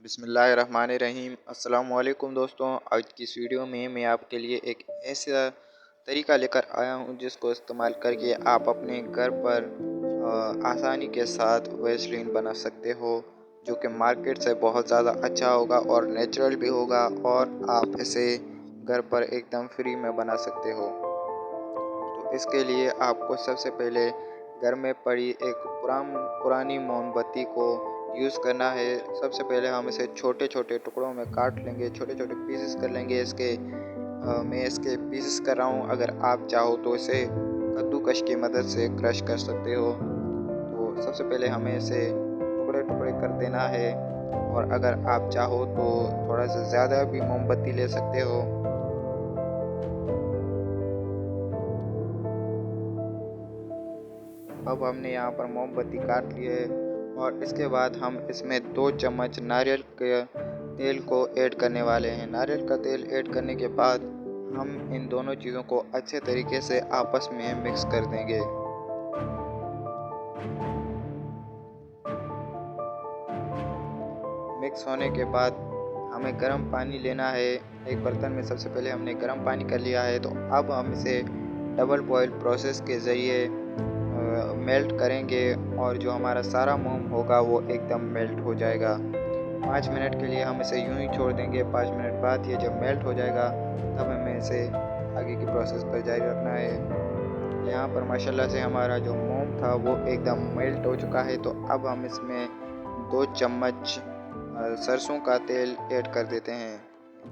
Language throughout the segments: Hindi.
बिस्मिल्लाहिर्रहमानिर्रहीम। अस्सलाम वालेकुम दोस्तों। आज की इस वीडियो में मैं आपके लिए एक ऐसा तरीका लेकर आया हूं जिसको इस्तेमाल करके आप अपने घर पर आसानी के साथ वैसलीन बना सकते हो, जो कि मार्केट से बहुत ज़्यादा अच्छा होगा और नेचुरल भी होगा, और आप इसे घर पर एकदम फ्री में बना सकते हो। तो इसके लिए आपको सबसे पहले घर में पड़ी एक पुरानी मोमबत्ती को यूज़ करना है। सबसे पहले हम इसे छोटे छोटे टुकड़ों में काट लेंगे, छोटे छोटे पीसेस कर लेंगे। मैं इसके पीसेस कर रहा हूँ। अगर आप चाहो तो इसे कद्दूकश की मदद से क्रश कर सकते हो। तो सबसे पहले हमें इसे टुकड़े टुकड़े कर देना है, और अगर आप चाहो तो थोड़ा सा ज़्यादा भी मोमबत्ती ले सकते हो। अब हमने यहाँ पर मोमबत्ती काट ली है, और इसके बाद हम इसमें 2 चम्मच नारियल के तेल को ऐड करने वाले हैं। नारियल का तेल ऐड करने के बाद हम इन दोनों चीज़ों को अच्छे तरीके से आपस में मिक्स कर देंगे। मिक्स होने के बाद हमें गर्म पानी लेना है। एक बर्तन में सबसे पहले हमने गर्म पानी कर लिया है, तो अब हम इसे डबल बॉयल प्रोसेस के ज़रिए मेल्ट करेंगे, और जो हमारा सारा मोम होगा वो एकदम मेल्ट हो जाएगा। 5 मिनट के लिए हम इसे यूं ही छोड़ देंगे। 5 मिनट बाद ये जब मेल्ट हो जाएगा तब हमें इसे आगे की प्रोसेस पर जारी रखना है। यहाँ पर माशाल्लाह से हमारा जो मोम था वो एकदम मेल्ट हो चुका है। तो अब हम इसमें 2 चम्मच सरसों का तेल ऐड कर देते हैं।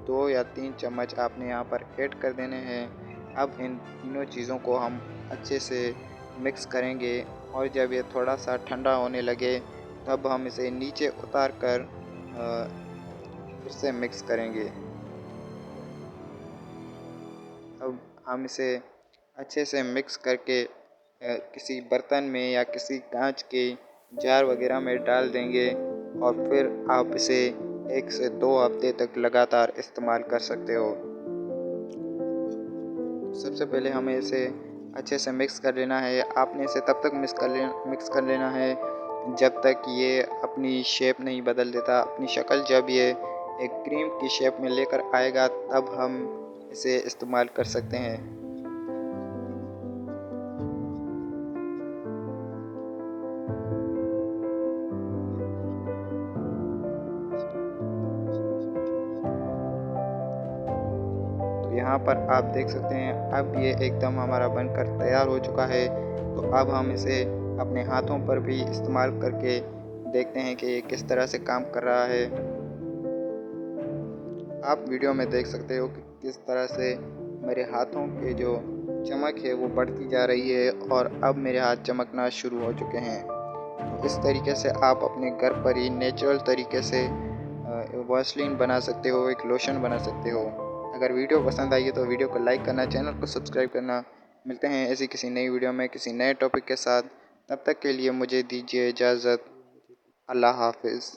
2 या 3 चम्मच आपने यहाँ पर ऐड कर देने हैं। अब इन तीनों चीज़ों को हम अच्छे से मिक्स करेंगे, और जब ये थोड़ा सा ठंडा होने लगे तब हम इसे नीचे उतार कर फिर से मिक्स करेंगे। अब हम इसे अच्छे से मिक्स करके किसी बर्तन में या किसी कांच के जार वगैरह में डाल देंगे, और फिर आप इसे 1 से 2 हफ्ते तक लगातार इस्तेमाल कर सकते हो। सबसे पहले हमें इसे अच्छे से मिक्स कर लेना है। आपने इसे तब तक मिक्स कर लेना है जब तक ये अपनी शेप नहीं बदल देता। अपनी शक्ल जब ये एक क्रीम की शेप में लेकर आएगा तब हम इसे इस्तेमाल कर सकते हैं। तो यहाँ पर आप देख सकते हैं अब ये एकदम हमारा बनकर तैयार हो चुका है। तो अब हम इसे अपने हाथों पर भी इस्तेमाल करके देखते हैं कि ये किस तरह से काम कर रहा है। आप वीडियो में देख सकते हो कि किस तरह से मेरे हाथों के जो चमक है वो बढ़ती जा रही है, और अब मेरे हाथ चमकना शुरू हो चुके हैं। तो इस तरीके से आप अपने घर पर ही नेचुरल तरीके से वैसलीन बना सकते हो, एक लोशन बना सकते हो। अगर वीडियो पसंद आई है तो वीडियो को लाइक करना, चैनल को सब्सक्राइब करना। मिलते हैं ऐसी किसी नई वीडियो में किसी नए टॉपिक के साथ। तब तक के लिए मुझे दीजिए इजाज़त। अल्लाह हाफिज़।